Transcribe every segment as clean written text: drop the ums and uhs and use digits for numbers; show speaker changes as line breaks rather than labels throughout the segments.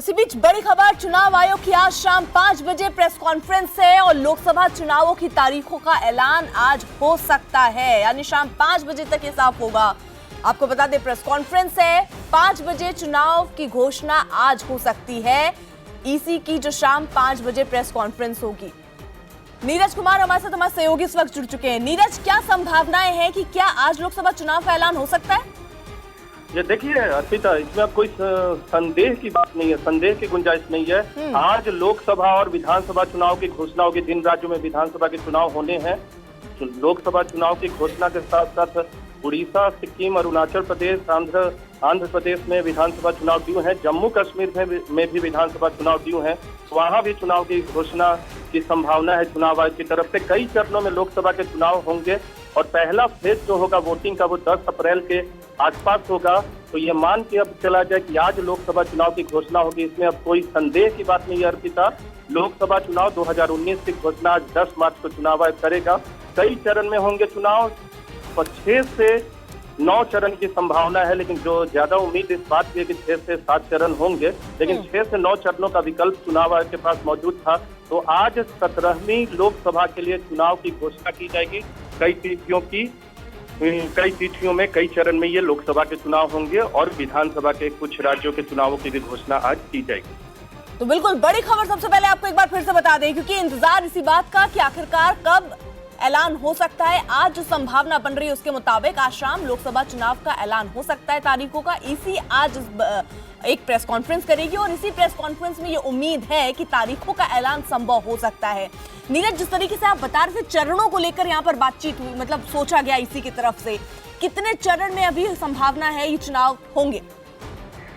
इसी बीच बड़ी खबर, चुनाव आयोग की आज शाम 5 बजे प्रेस कॉन्फ्रेंस है और लोकसभा चुनावों की तारीखों का ऐलान आज हो सकता है, यानी शाम 5 बजे तक ये साफ होगा। आपको बता दें प्रेस कॉन्फ्रेंस है, 5 बजे चुनाव की घोषणा आज हो सकती है। ईसी की जो शाम 5 बजे प्रेस कॉन्फ्रेंस होगी। नीरज कुमार हमारे साथ, हमारे सहयोगी इस वक्त जुड़ चुके हैं। नीरज, क्या संभावनाएं हैं कि क्या आज लोकसभा चुनाव का ऐलान हो सकता है?
ये देखिए अर्पिता, इसमें अब कोई संदेह की बात नहीं है, संदेह की गुंजाइश नहीं है। आज लोकसभा और विधानसभा चुनाव की घोषणा होगी। 3 राज्यों में विधानसभा के चुनाव होने हैं। लोकसभा चुनाव की घोषणा के साथ साथ उड़ीसा, सिक्किम, अरुणाचल प्रदेश, आंध्र प्रदेश में विधानसभा चुनाव ड्यू हैं। जम्मू कश्मीर में भी विधानसभा चुनाव ड्यू हैं। वहां भी चुनाव की घोषणा की संभावना है चुनाव आयोग की तरफ से। कई चरणों में लोकसभा के चुनाव होंगे और पहला फेज जो होगा वोटिंग का वो 10 अप्रैल के आसपास होगा। तो ये मान के अब चला जाए कि आज लोकसभा चुनाव की घोषणा होगी, इसमें अब कोई संदेह की बात नहीं है अर्पिता। लोकसभा चुनाव 2019 की घोषणा आज 10 मार्च को चुनाव आयोग करेगा। कई चरण में होंगे चुनाव और 6 से 9 चरण की संभावना है, लेकिन जो ज्यादा उम्मीद इस बात की है कि 6 से 7 चरण होंगे, लेकिन 6 से 9 चरणों का विकल्प चुनाव आयोग के पास मौजूद था। तो आज 17वीं लोकसभा के लिए चुनाव की घोषणा की जाएगी। कई तिथियों में कई चरण में ये लोकसभा के चुनाव होंगे और विधानसभा के कुछ राज्यों के चुनावों की भी घोषणा आज की जाएगी।
तो बिल्कुल बड़ी खबर सबसे पहले आपको एक बार फिर से बता दें, क्योंकि इंतजार इसी बात का कि आखिरकार कब ऐलान हो सकता है। आज जो संभावना बन रही है उसके मुताबिक आज शाम लोकसभा चुनाव का ऐलान हो सकता है तारीखों का। इसी आज एक प्रेस कॉन्फ्रेंस करेगी और इसी प्रेस कॉन्फ्रेंस में ये उम्मीद है कि तारीखों का ऐलान संभव हो सकता है। नीरज, जिस तरीके से आप बता रहे थे चरणों को लेकर यहाँ पर बातचीत हुई, मतलब सोचा गया इसी की तरफ से, कितने चरण में अभी संभावना है ये चुनाव होंगे?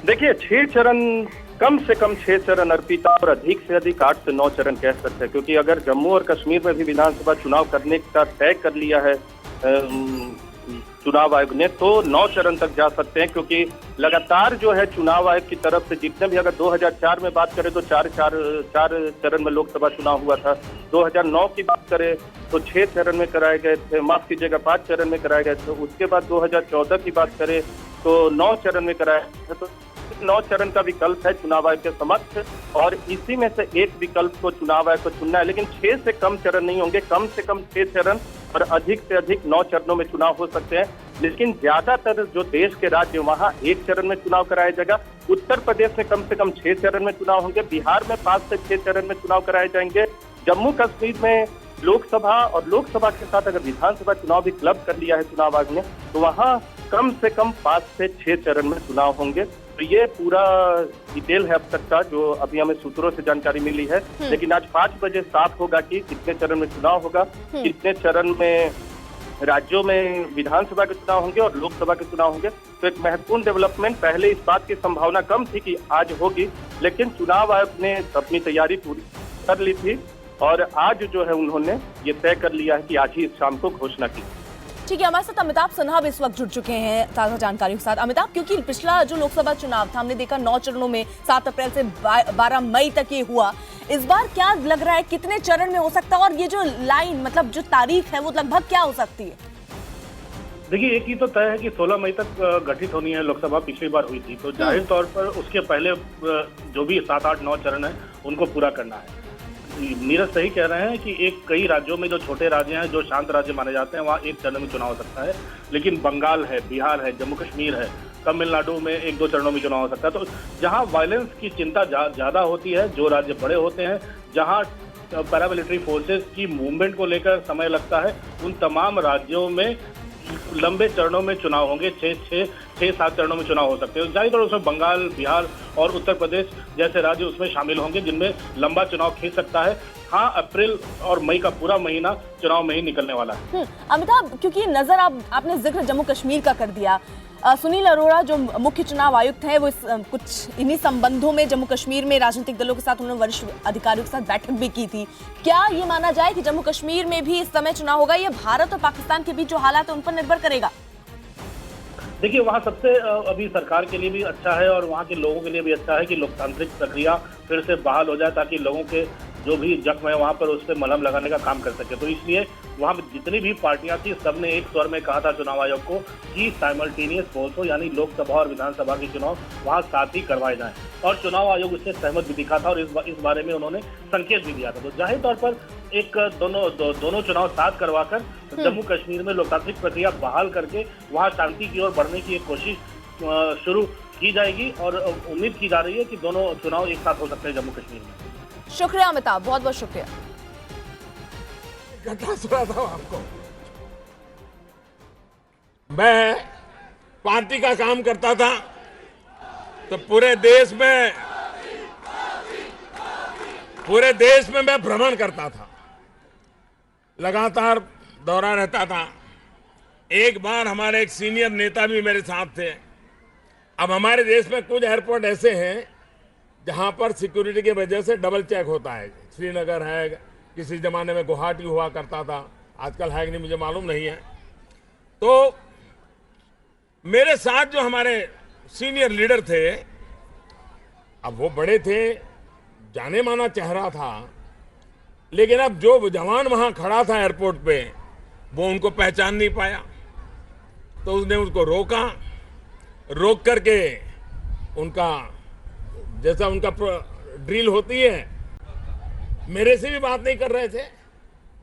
देखिए 6 चरण, कम से कम 6 चरण अर्पिता, और अधिक से अधिक 8 से 9 चरण कह सकते हैं, क्योंकि अगर जम्मू और कश्मीर में भी विधानसभा चुनाव करने का तय कर लिया है चुनाव आयोग ने, तो 9 चरण तक जा सकते हैं। क्योंकि लगातार जो है चुनाव आयोग की तरफ से जितने भी, अगर 2004 में बात करें तो 4 चरण में लोकसभा चुनाव हुआ था। 2009 की बात करें तो 6 चरण में कराए गए थे, माफ कीजिएगा 5 चरण में कराए गए थे। उसके बाद 2014 की बात करें तो 9 चरण में कराए थे। तो 9 चरण का विकल्प है चुनाव आयोग के समक्ष और इसी में से एक विकल्प को चुनाव आयोग को चुनना है। लेकिन 6 से कम चरण नहीं होंगे, कम से कम 6 चरण और अधिक से अधिक 9 चरणों में चुनाव हो सकते हैं। लेकिन ज्यादातर जो देश के राज्य वहां 1 चरण में चुनाव कराया जाएगा। उत्तर प्रदेश में कम से कम 6 चरण में चुनाव होंगे। बिहार में 5 से 6 चरण में चुनाव कराए जाएंगे। जम्मू कश्मीर में लोकसभा और लोकसभा के साथ अगर विधानसभा चुनाव भी क्लब कर लिया है चुनाव आयोग ने, तो वहां कम से कम 5 से 6 चरण में चुनाव होंगे। तो ये पूरा डिटेल है अब तक का, जो अभी हमें सूत्रों से जानकारी मिली है। लेकिन आज 5 बजे साफ होगा कि कितने चरण में चुनाव होगा, कितने चरण में राज्यों में विधानसभा के चुनाव होंगे और लोकसभा के चुनाव होंगे। तो एक महत्वपूर्ण डेवलपमेंट, पहले इस बात की संभावना कम थी कि आज होगी, लेकिन चुनाव आयोग ने अपनी तैयारी पूरी कर ली थी और आज जो है उन्होंने ये तय कर लिया है कि आज ही इस शाम को घोषणा की।
ठीक है, हमारे साथ अमिताभ सिन्हा भी इस वक्त जुड़ चुके हैं ताजा जानकारी के साथ। अमिताभ, क्योंकि पिछला जो लोकसभा चुनाव था हमने देखा 9 चरणों में 7 अप्रैल से 12 मई तक ये हुआ। इस बार क्या लग रहा है, कितने चरण में हो सकता है और ये जो लाइन, मतलब जो तारीख है वो लगभग क्या हो सकती है?
देखिए एक ही तो तय है कि 16 मई तक गठित होनी है लोकसभा, पिछली बार हुई थी। तो जाहिर तौर पर उसके पहले जो भी 7, 8, 9 चरण है उनको पूरा करना है। नीरज सही कह रहे हैं कि कई राज्यों में जो छोटे राज्य हैं, जो शांत राज्य माने जाते हैं, वहाँ 1 चरण में चुनाव हो सकता है। लेकिन बंगाल है, बिहार है, जम्मू कश्मीर है, तमिलनाडु में 1-2 चरणों में चुनाव हो सकता है। तो जहाँ वायलेंस की चिंता ज्यादा होती है, जो राज्य बड़े होते हैं, जहाँ पैरामिलिट्री फोर्सेस की मूवमेंट को लेकर समय लगता है, उन तमाम राज्यों में लंबे चरणों में चुनाव होंगे। 6-7 चरणों में चुनाव हो सकते हैं। जाहिर तौर उसमें बंगाल, बिहार और उत्तर प्रदेश जैसे राज्य उसमें शामिल होंगे जिनमें लंबा चुनाव खींच सकता है। हाँ, अप्रैल और मई का पूरा महीना चुनाव में ही निकलने वाला है।
अमिताभ, क्योंकि नजर आपने जिक्र जम्मू कश्मीर का कर दिया, सुनील अरोड़ा जो मुख्य चुनाव आयुक्त हैं वो कुछ इन्हीं संबंधों में जम्मू कश्मीर में राजनीतिक दलों के साथ उन्होंने वरिष्ठ अधिकारियों के साथ बैठक भी की थी। क्या ये माना जाए कि जम्मू कश्मीर में भी इस समय चुनाव होगा? ये भारत और पाकिस्तान के बीच जो हालात है उन पर निर्भर करेगा।
देखिए वहाँ सबसे अभी सरकार के लिए भी अच्छा है और वहाँ के लोगों के लिए भी अच्छा है कि लोकतांत्रिक प्रक्रिया फिर से बहाल हो जाए, ताकि लोगों के जो भी जख्म है वहां पर उस पर मलहम लगाने का काम कर सके। तो इसलिए वहां पर जितनी भी पार्टियां थी सबने एक स्वर में कहा था चुनाव आयोग को कि साइमल्टेनियस पोल्स हो, यानी लोकसभा और विधानसभा के चुनाव वहां साथ ही करवाए जाएं, और चुनाव आयोग उससे सहमत भी दिखा था और इस बारे में उन्होंने संकेत भी दिया था। तो जाहिर तौर पर एक दोनों चुनाव साथ करवाकर जम्मू कश्मीर में लोकतांत्रिक प्रक्रिया बहाल करके वहां शांति की ओर बढ़ने की एक कोशिश शुरू की जाएगी और उम्मीद की जा रही है कि दोनों चुनाव एक साथ हो सकते हैं जम्मू कश्मीर में।
शुक्रिया अमिताभ, बहुत बहुत शुक्रिया।
घटना सुनाता हूं आपको। मैं पार्टी का काम करता था तो पूरे देश में मैं भ्रमण करता था, लगातार दौरा रहता था। एक बार हमारे एक सीनियर नेता भी मेरे साथ थे। अब हमारे देश में कुछ एयरपोर्ट ऐसे हैं जहां पर सिक्योरिटी की वजह से डबल चेक होता है। श्रीनगर है, किसी जमाने में गुवाहाटी हुआ करता था, आजकल है कि नहीं मुझे मालूम नहीं है। तो मेरे साथ जो हमारे सीनियर लीडर थे, अब वो बड़े थे, जाने माना चेहरा था, लेकिन अब जो जवान वहां खड़ा था एयरपोर्ट पे वो उनको पहचान नहीं पाया। तो उसने उसको रोक करके उनका जैसा उनका ड्रिल होती है, मेरे से भी बात नहीं कर रहे थे।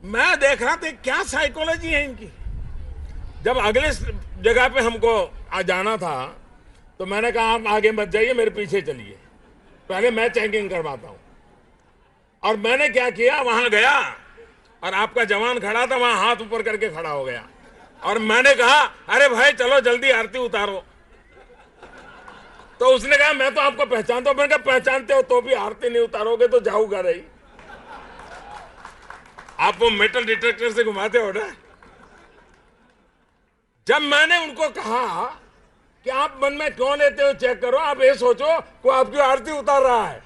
मैं देख रहा था क्या साइकोलॉजी है इनकी। जब अगले जगह पे हमको आ जाना था तो मैंने कहा आप आगे मत जाइए, मेरे पीछे चलिए, पहले मैं चेकिंग करवाता हूं। और मैंने क्या किया, वहां गया और आपका जवान खड़ा था, वहां हाथ ऊपर करके खड़ा हो गया और मैंने कहा अरे भाई चलो जल्दी आरती उतारो। तो उसने कहा मैं तो आपको पहचानता हूं। मैंने कहा पहचानते हो तो भी आरती नहीं उतारोगे तो जाऊंगा नहीं। आप वो मेटल डिटेक्टर से घुमाते हो ना। जब मैंने उनको कहा कि आप मन में क्यों लेते हो, चेक करो, आप ये सोचो को आपकी आरती उतार रहा है,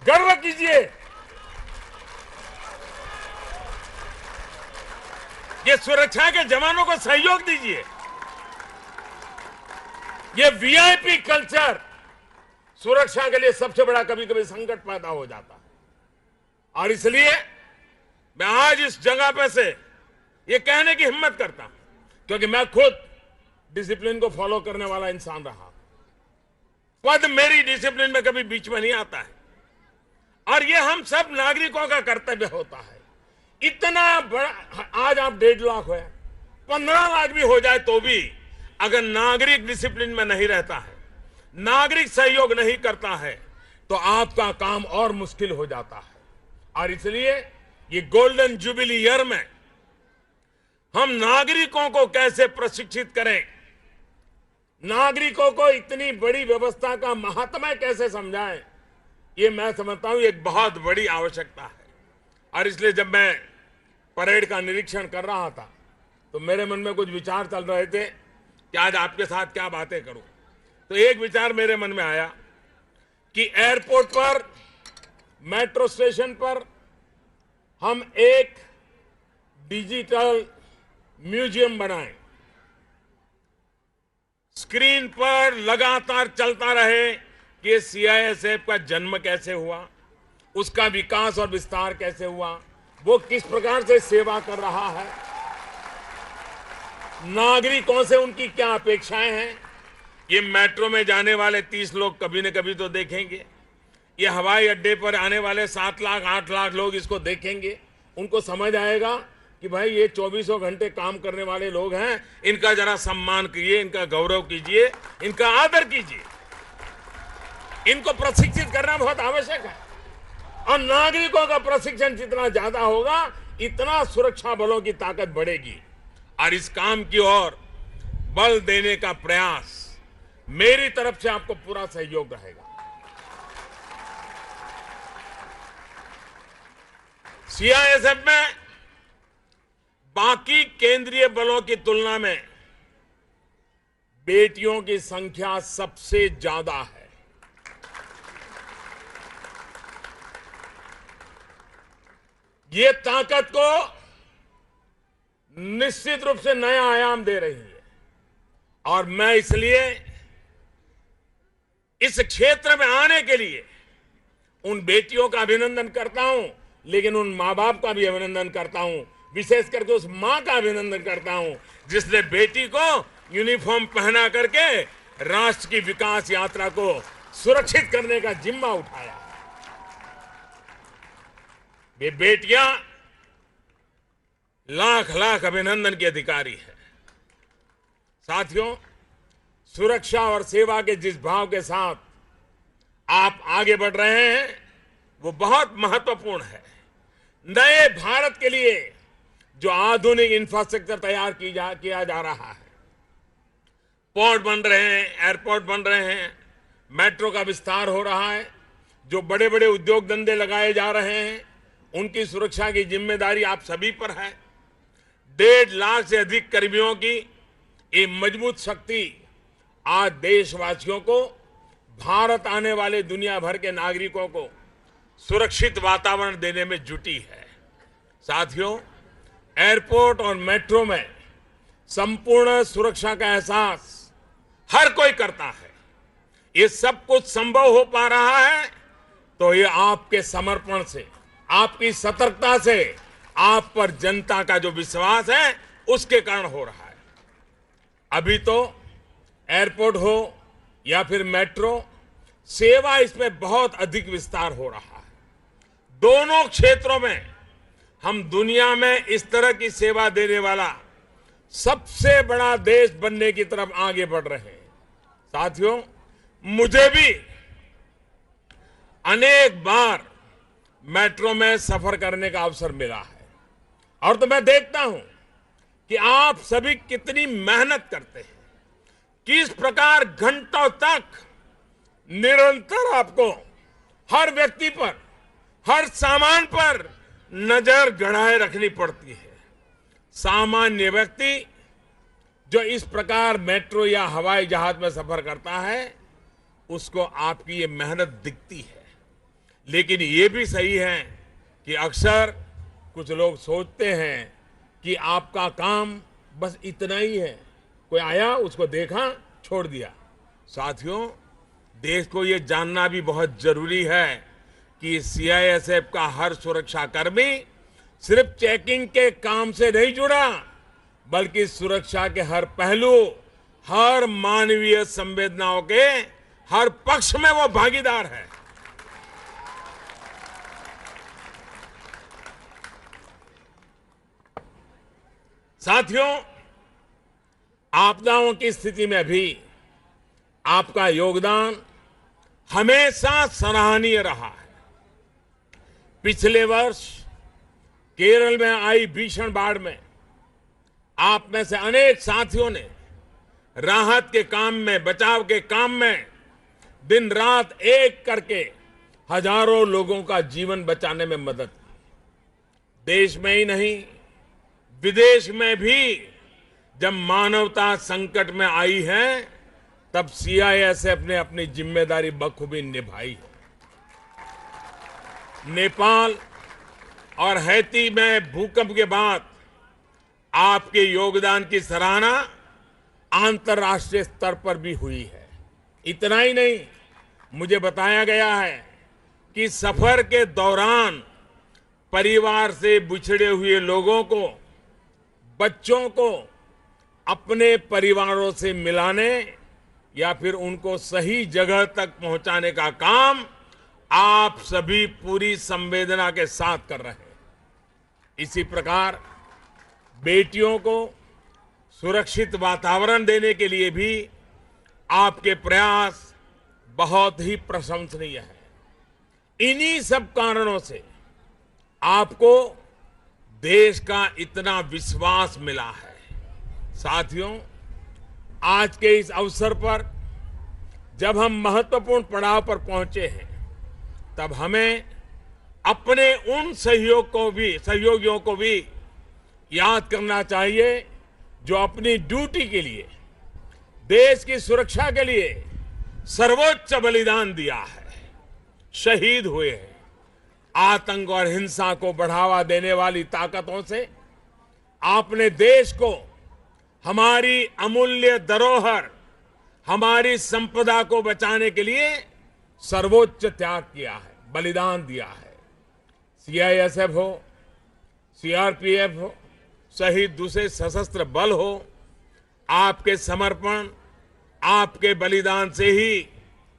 गर्व कीजिए। ये सुरक्षा के जवानों को सहयोग दीजिए। ये वीआईपी कल्चर सुरक्षा के लिए सबसे बड़ा कभी कभी संकट पैदा हो जाता है। और इसलिए मैं आज इस जगह पे से ये कहने की हिम्मत करता हूं, क्योंकि मैं खुद डिसिप्लिन को फॉलो करने वाला इंसान रहा। पद मेरी डिसिप्लिन में कभी बीच में नहीं आता है और ये हम सब नागरिकों का कर्तव्य होता है। इतना बड़ा आज आप 1.5 लाख है, 15 लाख भी हो जाए तो भी अगर नागरिक डिसिप्लिन में नहीं रहता है, नागरिक सहयोग नहीं करता है, तो आपका काम और मुश्किल हो जाता है। और इसलिए ये गोल्डन जुबिली ईयर में हम नागरिकों को कैसे प्रशिक्षित करें, नागरिकों को इतनी बड़ी व्यवस्था का महात्म्य कैसे समझाएं, ये मैं समझता हूं एक बहुत बड़ी आवश्यकता है। और इसलिए जब मैं परेड का निरीक्षण कर रहा था तो मेरे मन में कुछ विचार चल रहे थे कि आज आपके साथ क्या बातें करूं। तो एक विचार मेरे मन में आया कि एयरपोर्ट पर, मेट्रो स्टेशन पर हम एक डिजिटल म्यूजियम बनाएं, स्क्रीन पर लगातार चलता रहे कि सीआईएसएफ का जन्म कैसे हुआ, उसका विकास और विस्तार कैसे हुआ, वो किस प्रकार से सेवा कर रहा है, नागरिकों से उनकी क्या अपेक्षाएं हैं। ये मेट्रो में जाने वाले 30 लोग कभी न कभी तो देखेंगे, ये हवाई अड्डे पर आने वाले 7 लाख 8 लाख लोग इसको देखेंगे, उनको समझ आएगा कि भाई ये 24 घंटे काम करने वाले लोग हैं, इनका जरा सम्मान कीजिए, इनका गौरव कीजिए, इनका आदर कीजिए। इनको प्रशिक्षित करना बहुत आवश्यक है और नागरिकों का प्रशिक्षण जितना ज्यादा होगा इतना सुरक्षा बलों की ताकत बढ़ेगी। और इस काम की ओर बल देने का प्रयास मेरी तरफ से आपको पूरा सहयोग रहेगा। सीआईएसएफ में बाकी केंद्रीय बलों की तुलना में बेटियों की संख्या सबसे ज्यादा है। ये ताकत को निश्चित रूप से नया आयाम दे रही है और मैं इसलिए इस क्षेत्र में आने के लिए उन बेटियों का अभिनंदन करता हूं, लेकिन उन माँ बाप का भी अभिनंदन करता हूं, विशेष करके उस माँ का अभिनंदन करता हूं जिसने बेटी को यूनिफॉर्म पहना करके राष्ट्र की विकास यात्रा को सुरक्षित करने का जिम्मा उठाया। वे बेटियां लाख लाख अभिनंदन की अधिकारी है। साथियों, सुरक्षा और सेवा के जिस भाव के साथ आप आगे बढ़ रहे हैं वो बहुत महत्वपूर्ण है। नए भारत के लिए जो आधुनिक इंफ्रास्ट्रक्चर तैयार किया जा रहा है, पोर्ट बन रहे हैं, एयरपोर्ट बन रहे हैं, मेट्रो का विस्तार हो रहा है, जो बड़े बड़े उद्योग धंधे लगाए जा रहे हैं उनकी सुरक्षा की जिम्मेदारी आप सभी पर है। 1.5 लाख से अधिक कर्मियों की ये मजबूत शक्ति आज देशवासियों को, भारत आने वाले दुनिया भर के नागरिकों को सुरक्षित वातावरण देने में जुटी है। साथियों, एयरपोर्ट और मेट्रो में संपूर्ण सुरक्षा का एहसास हर कोई करता है। ये सब कुछ संभव हो पा रहा है तो ये आपके समर्पण से, आपकी सतर्कता से, आप पर जनता का जो विश्वास है उसके कारण हो रहा है। अभी तो एयरपोर्ट हो या फिर मेट्रो, सेवा इसमें बहुत अधिक विस्तार हो रहा है। दोनों क्षेत्रों में हम दुनिया में इस तरह की सेवा देने वाला सबसे बड़ा देश बनने की तरफ आगे बढ़ रहे हैं। साथियों, मुझे भी अनेक बार मेट्रो में सफर करने का अवसर मिला है और तो मैं देखता हूं कि आप सभी कितनी मेहनत करते हैं, किस प्रकार घंटों तक निरंतर आपको हर व्यक्ति पर, हर सामान पर नजर गड़ाए रखनी पड़ती है। सामान्य व्यक्ति जो इस प्रकार मेट्रो या हवाई जहाज में सफर करता है उसको आपकी ये मेहनत दिखती है। लेकिन ये भी सही है कि अक्सर कुछ लोग सोचते हैं कि आपका काम बस इतना ही है, कोई आया उसको देखा छोड़ दिया। साथियों, देश को ये जानना भी बहुत जरूरी है कि सीआईएसएफ का हर सुरक्षा कर्मी सिर्फ चेकिंग के काम से नहीं जुड़ा, बल्कि सुरक्षा के हर पहलू, हर मानवीय संवेदनाओं के हर पक्ष में वो भागीदार है। साथियों, आपदाओं की स्थिति में भी आपका योगदान हमेशा सराहनीय रहा है। पिछले वर्ष केरल में आई भीषण बाढ़ में आप में से अनेक साथियों ने राहत के काम में, बचाव के काम में दिन रात एक करके हजारों लोगों का जीवन बचाने में मदद की। देश में ही नहीं, विदेश में भी जब मानवता संकट में आई है तब सीआईएसएफ ने अपनी जिम्मेदारी बखूबी निभाई है। नेपाल और हैती में भूकंप के बाद आपके योगदान की सराहना अंतर्राष्ट्रीय स्तर पर भी हुई है। इतना ही नहीं, मुझे बताया गया है कि सफर के दौरान परिवार से बिछड़े हुए लोगों को, बच्चों को अपने परिवारों से मिलाने या फिर उनको सही जगह तक पहुंचाने का काम आप सभी पूरी संवेदना के साथ कर रहे हैं। इसी प्रकार बेटियों को सुरक्षित वातावरण देने के लिए भी आपके प्रयास बहुत ही प्रशंसनीय है। इन्हीं सब कारणों से आपको देश का इतना विश्वास मिला है। साथियों, आज के इस अवसर पर जब हम महत्वपूर्ण पड़ाव पर पहुंचे हैं तब हमें अपने उन सहयोगियों को भी याद करना चाहिए जो अपनी ड्यूटी के लिए, देश की सुरक्षा के लिए सर्वोच्च बलिदान दिया है, शहीद हुए हैं। आतंक और हिंसा को बढ़ावा देने वाली ताकतों से आपने देश को, हमारी अमूल्य धरोहर, हमारी संपदा को बचाने के लिए सर्वोच्च त्याग किया है, बलिदान दिया है। सीआईएसएफ हो, सीआरपीएफ हो, सहित दूसरे सशस्त्र बल हो, आपके समर्पण, आपके बलिदान से ही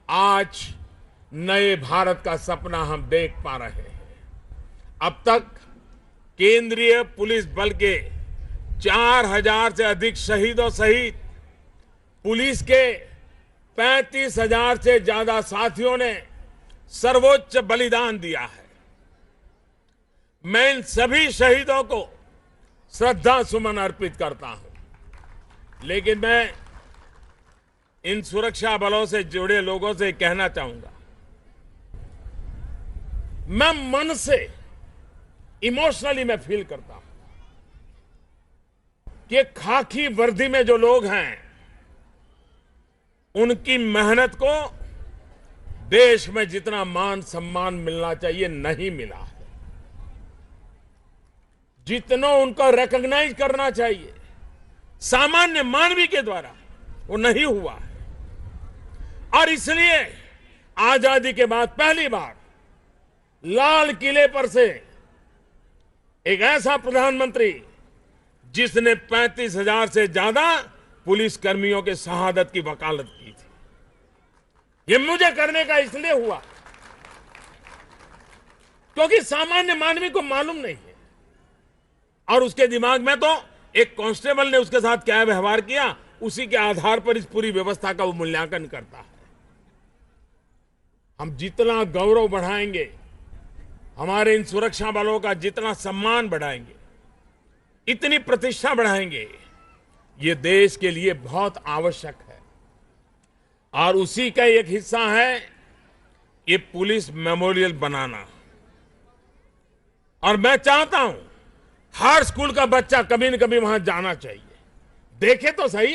आज नए भारत का सपना हम देख पा रहे हैं। अब तक केंद्रीय पुलिस बल के 4000 से अधिक शहीदों सहित पुलिस के 35,000 से ज्यादा साथियों ने सर्वोच्च बलिदान दिया है। मैं इन सभी शहीदों को श्रद्धा सुमन अर्पित करता हूं। लेकिन मैं इन सुरक्षा बलों से जुड़े लोगों से कहना चाहूंगा, मैं मन से इमोशनली मैं फील करता हूं कि खाकी वर्दी में जो लोग हैं उनकी मेहनत को देश में जितना मान सम्मान मिलना चाहिए नहीं मिला है, जितना उनको रिकॉग्नाइज करना चाहिए सामान्य मानवी के द्वारा वो नहीं हुआ है। और इसलिए आजादी के बाद पहली बार लाल किले पर से एक ऐसा प्रधानमंत्री जिसने 35,000 से ज्यादा पुलिस कर्मियों के शहादत की वकालत की थी, ये मुझे करने का इसलिए हुआ क्योंकि सामान्य मानवी को मालूम नहीं है और उसके दिमाग में तो एक कांस्टेबल ने उसके साथ क्या व्यवहार किया, उसी के आधार पर इस पूरी व्यवस्था का वो मूल्यांकन करता है। हम जितना गौरव बढ़ाएंगे, हमारे इन सुरक्षा बलों का जितना सम्मान बढ़ाएंगे, इतनी प्रतिष्ठा बढ़ाएंगे, ये देश के लिए बहुत आवश्यक है। और उसी का एक हिस्सा है ये पुलिस मेमोरियल बनाना। और मैं चाहता हूं हर स्कूल का बच्चा कभी न कभी वहां जाना चाहिए, देखे तो सही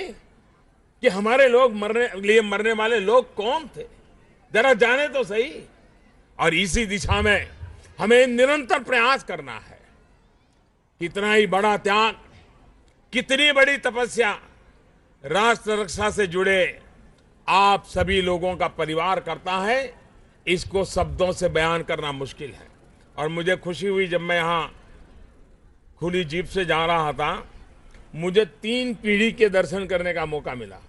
कि हमारे लोग मरने वाले लोग कौन थे, जरा जाने तो सही। और इसी दिशा में हमें निरंतर प्रयास करना है। कितना ही बड़ा त्याग, कितनी बड़ी तपस्या राष्ट्र रक्षा से जुड़े आप सभी लोगों का परिवार करता है, इसको शब्दों से बयान करना मुश्किल है। और मुझे खुशी हुई जब मैं यहां खुली जीप से जा रहा था, मुझे 3 पीढ़ी के दर्शन करने का मौका मिला।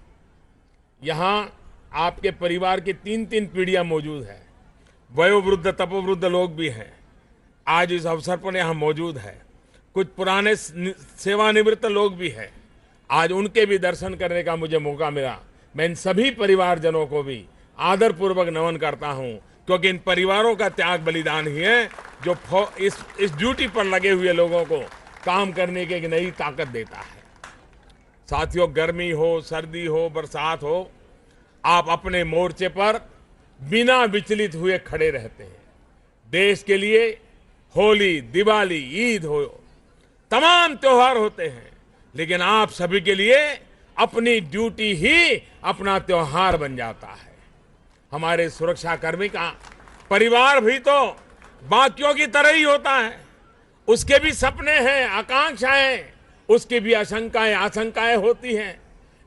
यहां आपके परिवार की 3 पीढ़ियां मौजूद है, वयोवृद्ध तपोवृद्ध लोग भी हैं, आज इस अवसर पर यहां मौजूद है। कुछ पुराने सेवानिवृत्त लोग भी हैं, आज उनके भी दर्शन करने का मुझे मौका मिला। मैं इन सभी परिवारजनों को भी आदरपूर्वक नमन करता हूं, क्योंकि इन परिवारों का त्याग बलिदान ही है जो इस ड्यूटी पर लगे हुए लोगों को काम करने की एक नई ताकत देता है। साथियों, गर्मी हो, सर्दी हो, बरसात हो, आप अपने मोर्चे पर बिना विचलित हुए खड़े रहते हैं। देश के लिए होली, दिवाली, ईद हो, तमाम त्योहार होते हैं, लेकिन आप सभी के लिए अपनी ड्यूटी ही अपना त्योहार बन जाता है। हमारे सुरक्षा कर्मी का परिवार भी तो बाकियों की तरह ही होता है, उसके भी सपने हैं, आकांक्षाएं, उसकी भी आशंकाएं होती हैं,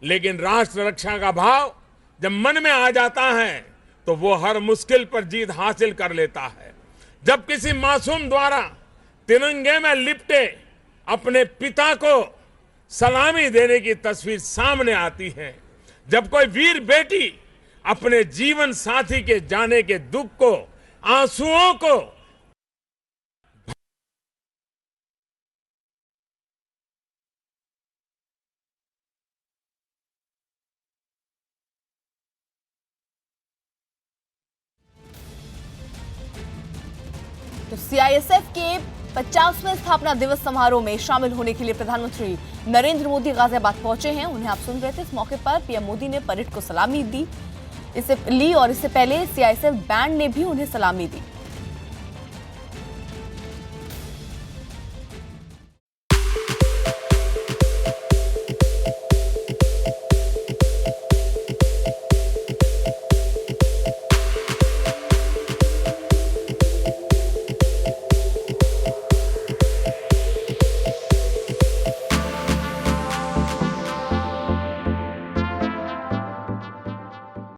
लेकिन राष्ट्र रक्षा का भाव जब मन में आ जाता है तो वो हर मुश्किल पर जीत हासिल कर लेता है। जब किसी मासूम द्वारा तिरंगे में लिपटे अपने पिता को सलामी देने की तस्वीर सामने आती है, जब कोई वीर बेटी अपने जीवन साथी के जाने के दुख को, आंसुओं को
तो सीआईएसएफ के 50वें स्थापना दिवस समारोह में शामिल होने के लिए प्रधानमंत्री नरेंद्र मोदी गाजियाबाद पहुंचे हैं। उन्हें आप सुन रहे थे। इस मौके पर पीएम मोदी ने परेड को सलामी दी, इससे पहले सीआईएसएफ बैंड ने भी उन्हें सलामी दी।